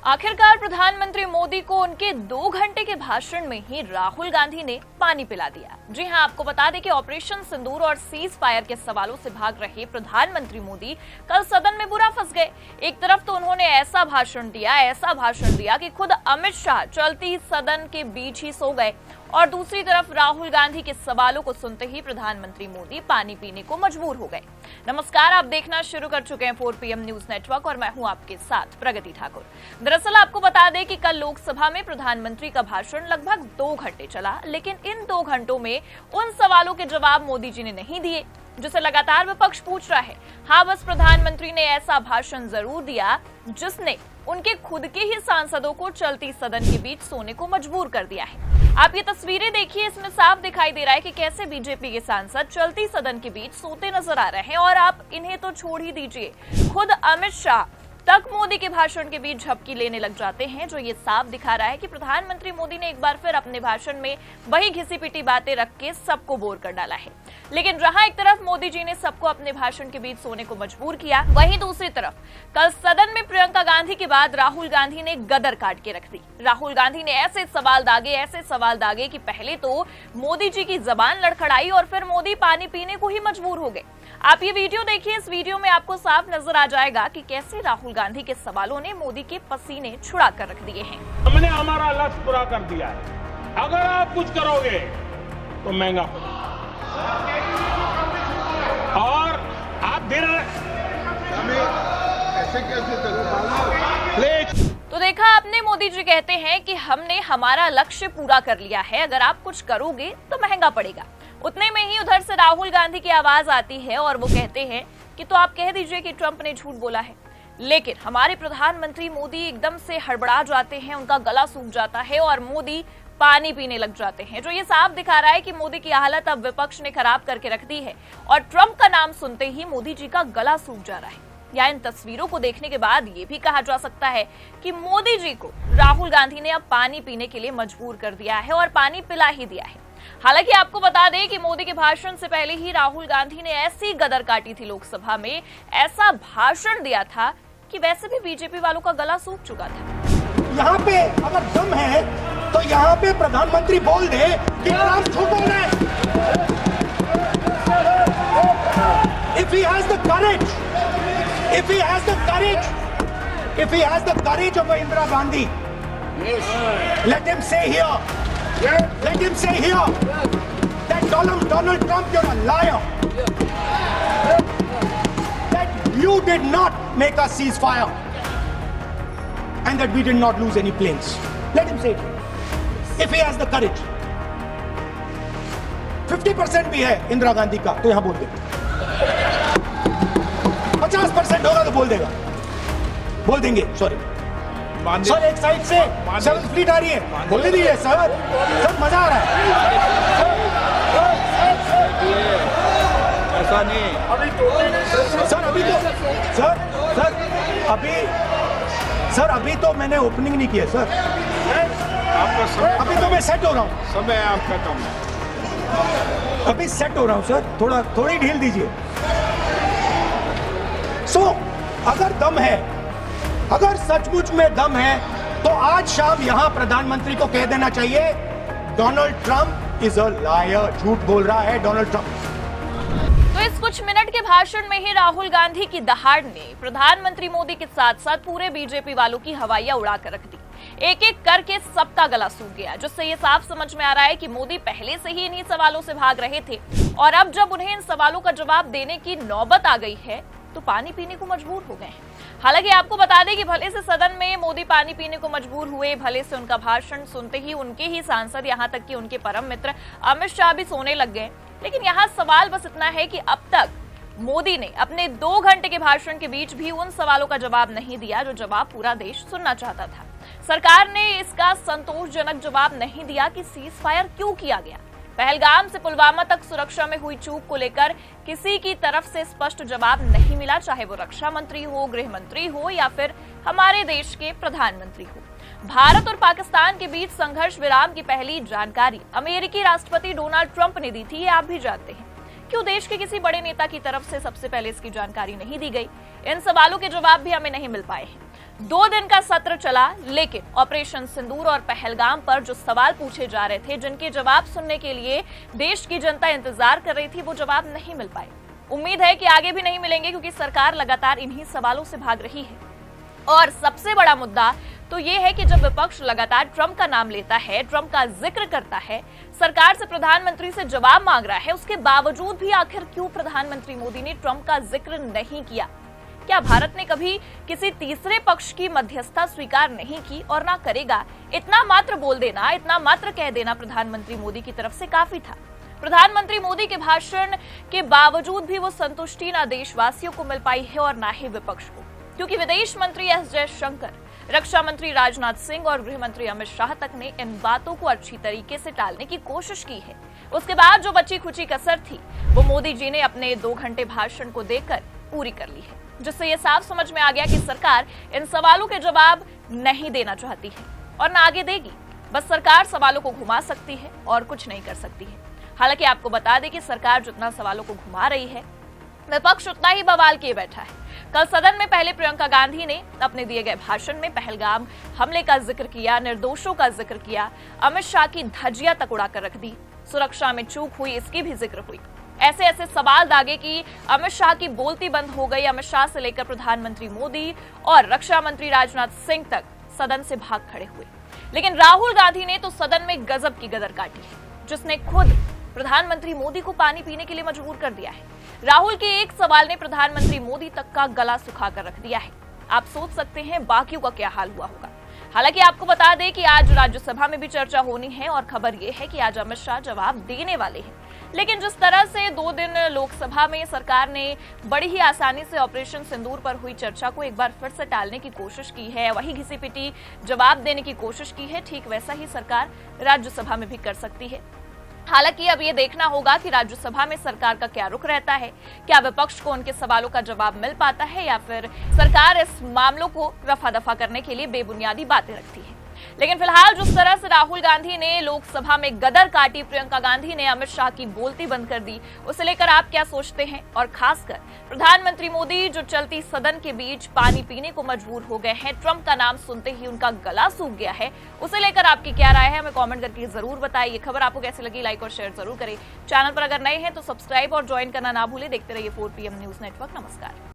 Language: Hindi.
आखिरकार प्रधानमंत्री मोदी को उनके 2 घंटे के भाषण में ही राहुल गांधी ने पानी पिला दिया। जी हां, आपको बता दें कि ऑपरेशन सिंदूर और सीज फायर के सवालों से भाग रहे प्रधानमंत्री मोदी कल सदन में बुरा फंस गए। एक तरफ तो उन्होंने ऐसा भाषण दिया कि खुद अमित शाह चलती सदन के बीच ही सो गए और दूसरी तरफ राहुल गांधी के सवालों को सुनते ही प्रधानमंत्री मोदी पानी पीने को मजबूर हो गए। नमस्कार, आप देखना शुरू कर चुके हैं 4 PM न्यूज नेटवर्क और मैं हूं आपके साथ प्रगति ठाकुर। दरअसल आपको बता दें कि कल लोकसभा में प्रधानमंत्री का भाषण लगभग 2 घंटे चला, लेकिन इन 2 घंटों में उन सवालों के जवाब मोदी जी ने नहीं दिए जिसे लगातार विपक्ष पूछ रहा है। हाँ, बस प्रधानमंत्री ने ऐसा भाषण जरूर दिया जिसने उनके खुद के ही सांसदों को चलती सदन के बीच सोने को मजबूर कर दिया है। आप ये तस्वीरें देखिए, इसमें साफ दिखाई दे रहा है कि कैसे बीजेपी के सांसद चलती सदन के बीच सोते नजर आ रहे हैं। और आप इन्हें तो छोड़ ही दीजिए, खुद अमित शाह तक मोदी के भाषण के बीच झपकी लेने लग जाते हैं, जो ये साफ दिखा रहा है कि प्रधानमंत्री मोदी ने एक बार फिर अपने भाषण में वही घिसी पिटी बातें रख के सबको बोर कर डाला है। लेकिन जहां एक तरफ मोदी जी ने सबको अपने भाषण के बीच सोने को मजबूर किया, वहीं दूसरी तरफ कल सदन में प्रियंका गांधी के बाद राहुल गांधी ने गदर काट के रख दी। राहुल गांधी ने ऐसे सवाल दागे कि पहले तो मोदी जी की जबान लड़खड़ाई और फिर मोदी पानी पीने को ही मजबूर हो गए। आप ये वीडियो देखिए, इस वीडियो में आपको साफ नजर आ जाएगा कि कैसे राहुल गांधी के सवालों ने मोदी के पसीने छुड़ा कर रख दिए हैं। हमने हमारा लक्ष्य पूरा कर दिया है, अगर आप कुछ करोगे तो महंगा पड़ेगा। और आप दिन ऐसे कैसे प्लीज। तो देखा आपने, मोदी जी कहते हैं कि हमने हमारा लक्ष्य पूरा कर लिया है, अगर आप कुछ करोगे तो महंगा पड़ेगा। उतने में ही उधर से राहुल गांधी की आवाज आती है और वो कहते हैं कि तो आप कह दीजिए कि ट्रंप ने झूठ बोला है। लेकिन हमारे प्रधानमंत्री मोदी एकदम से हड़बड़ा जाते हैं, उनका गला सूख जाता है और मोदी पानी पीने लग जाते हैं, जो ये साफ दिखा रहा है कि मोदी की हालत अब विपक्ष ने खराब करके रख दी है और ट्रंप का नाम सुनते ही मोदी जी का गला सूख जा रहा है। या इन तस्वीरों को देखने के बाद ये भी कहा जा सकता है कि मोदी जी को राहुल गांधी ने अब पानी पीने के लिए मजबूर कर दिया है और पानी पिला ही दिया है। हालांकि आपको बता दें कि मोदी के भाषण से पहले ही राहुल गांधी ने ऐसी गदर काटी थी लोकसभा में, ऐसा भाषण दिया था कि वैसे भी बीजेपी वालों का गला सूख चुका था। यहाँ पे अगर दम है तो यहाँ पे प्रधानमंत्री बोल दे कि ट्रंप झूठ बोल रहे हैं। If he has the courage, if he has the courage, if he has the courage of Indira Gandhi, let him say here, let him say here that Donald Trump, you're a liar. That you did not make a ceasefire and that we did not lose any planes. Let him say it. If he has the courage. 50% भी है इंदिरा गांधी का तो यहां बोल दे। 50% होगा तो बोल देगा, बोल देंगे। सॉरी सर, एक साइड से 7th फ्लीट आ रही है, बोल दीजिए सर, मजा आ रहा है। ऐसा नहीं सर अभी तो मैंने ओपनिंग नहीं किया सर, आपका समय, अभी तो मैं सेट हो रहा हूँ। समय आपका कम है। अभी सेट हो रहा हूँ सर, थोड़ी ढील दीजिए। अगर दम है, अगर सचमुच में दम है तो आज शाम यहां प्रधानमंत्री को कह देना चाहिए Donald Trump is a liar, झूठ बोल रहा है डोनाल्ड ट्रंप। तो इस कुछ मिनट के भाषण में ही राहुल गांधी की दहाड़ ने प्रधानमंत्री मोदी के साथ साथ पूरे बीजेपी वालों की हवाइयां उड़ा कर रख दी। एक एक करके सबका गला सूख गया, जिससे ये साफ समझ में आ रहा है कि मोदी पहले से ही इन्हीं सवालों से भाग रहे थे और अब जब उन्हें इन सवालों का जवाब देने की नौबत आ गई है तो पानी पीने को मजबूर हो गए हैं। हालांकि आपको बता दें कि भले से सदन में मोदी पानी पीने को मजबूर हुए, भले से उनका भाषण सुनते ही उनके ही सांसद, यहां तक कि उनके परम मित्र अमित शाह भी सोने लग गए, लेकिन यहां सवाल बस इतना है कि अब तक मोदी ने अपने 2 घंटे के भाषण के बीच भी उन सवालों का जवाब नहीं दिया जो जवाब पूरा देश सुनना चाहता था। सरकार ने इसका संतोषजनक जवाब नहीं दिया कि सीज फायर क्यों किया गया। पहलगाम से पुलवामा तक सुरक्षा में हुई चूक को लेकर किसी की तरफ से स्पष्ट जवाब नहीं मिला, चाहे वो रक्षा मंत्री हो, गृह मंत्री हो या फिर हमारे देश के प्रधानमंत्री हो। भारत और पाकिस्तान के बीच संघर्ष विराम की पहली जानकारी अमेरिकी राष्ट्रपति डोनाल्ड ट्रंप ने दी थी, ये आप भी जानते हैं। क्यों देश के किसी बड़े नेता की तरफ से सबसे पहले इसकी जानकारी नहीं दी गई? इन सवालों के जवाब भी हमें नहीं मिल पाए हैं। 2 दिन का सत्र चला, लेकिन ऑपरेशन सिंदूर और पहलगाम पर जो सवाल पूछे जा रहे थे, जिनके जवाब सुनने के लिए देश की जनता इंतजार कर रही थी, वो जवाब नहीं मिल पाए। उम्मीद है कि आगे भी नहीं मिलेंगे, क्योंकि सरकार लगातार इन्हीं सवालों से भाग रही है। और सबसे बड़ा मुद्दा तो ये है कि जब विपक्ष लगातार ट्रंप का नाम लेता है, ट्रंप का जिक्र करता है, सरकार से प्रधानमंत्री से जवाब मांग रहा है, उसके बावजूद भी आखिर क्यों प्रधानमंत्री मोदी ने ट्रंप का जिक्र नहीं किया? क्या भारत ने कभी किसी तीसरे पक्ष की मध्यस्थता स्वीकार नहीं की और ना करेगा? इतना मात्र बोल देना, इतना मात्र कह देना प्रधानमंत्री मोदी की तरफ से काफी था। प्रधानमंत्री मोदी के भाषण के बावजूद भी वो संतुष्टि ना देशवासियों को मिल पाई है और ना ही विपक्ष को, क्योंकि विदेश मंत्री एस जयशंकर, रक्षा मंत्री राजनाथ सिंह और गृह मंत्री अमित शाह तक ने इन बातों को अच्छी तरीके से टालने की कोशिश की है। उसके बाद जो बची खुची कसर थी, वो मोदी जी ने अपने 2 घंटे भाषण को देकर पूरी कर ली है, जिससे ये साफ समझ में आ गया कि सरकार इन सवालों के जवाब नहीं देना चाहती है और न आगे देगी। बस सरकार सवालों को घुमा सकती है और कुछ नहीं कर सकती है। हालांकि आपको बता दें कि सरकार जितना सवालों को घुमा रही है, विपक्ष उतना ही बवाल किए बैठा है। कल सदन में पहले प्रियंका गांधी ने अपने दिए गए भाषण में पहलगाम हमले का जिक्र किया, निर्दोषों का जिक्र किया, अमित शाह की धज्जियां तक उड़ाकर रख दी, सुरक्षा में चूक हुई इसकी भी जिक्र हुई। ऐसे ऐसे सवाल दागे कि अमित शाह की बोलती बंद हो गई। अमित शाह से लेकर प्रधानमंत्री मोदी और रक्षा मंत्री राजनाथ सिंह तक सदन से भाग खड़े हुए। लेकिन राहुल गांधी ने तो सदन में गजब की गदर काटी है, जिसने खुद प्रधानमंत्री मोदी को पानी पीने के लिए मजबूर कर दिया है। राहुल के एक सवाल ने प्रधानमंत्री मोदी तक का गला सुखाकर रख दिया है। आप सोच सकते हैं बाकियों का क्या हाल हुआ होगा। हालांकि आपको बता दें कि आज राज्यसभा में भी चर्चा होनी है और खबर यह है कि आज अमित शाह जवाब देने वाले हैं। लेकिन जिस तरह से 2 दिन लोकसभा में सरकार ने बड़ी ही आसानी से ऑपरेशन सिंदूर पर हुई चर्चा को एक बार फिर से टालने की कोशिश की है, वही घिसी पिटी जवाब देने की कोशिश की है, ठीक वैसा ही सरकार राज्यसभा में भी कर सकती है। हालांकि अब ये देखना होगा कि राज्यसभा में सरकार का क्या रुख रहता है। क्या विपक्ष को उनके सवालों का जवाब मिल पाता है या फिर सरकार इस मामलों को रफा दफा करने के लिए बेबुनियादी बातें रखती है। लेकिन फिलहाल जिस तरह से राहुल गांधी ने लोकसभा में गदर काटी, प्रियंका गांधी ने अमित शाह की बोलती बंद कर दी, उसे लेकर आप क्या सोचते हैं? और खासकर प्रधानमंत्री मोदी जो चलती सदन के बीच पानी पीने को मजबूर हो गए हैं, ट्रंप का नाम सुनते ही उनका गला सूख गया है, उसे लेकर आपकी क्या राय है? हमें कमेंट करके जरूर बताइए। खबर आपको कैसी लगी, लाइक और शेयर जरूर करें। चैनल पर अगर नए हैं तो सब्सक्राइब और ज्वाइन करना ना भूलें। देखते रहिए 4 PM न्यूज नेटवर्क। नमस्कार।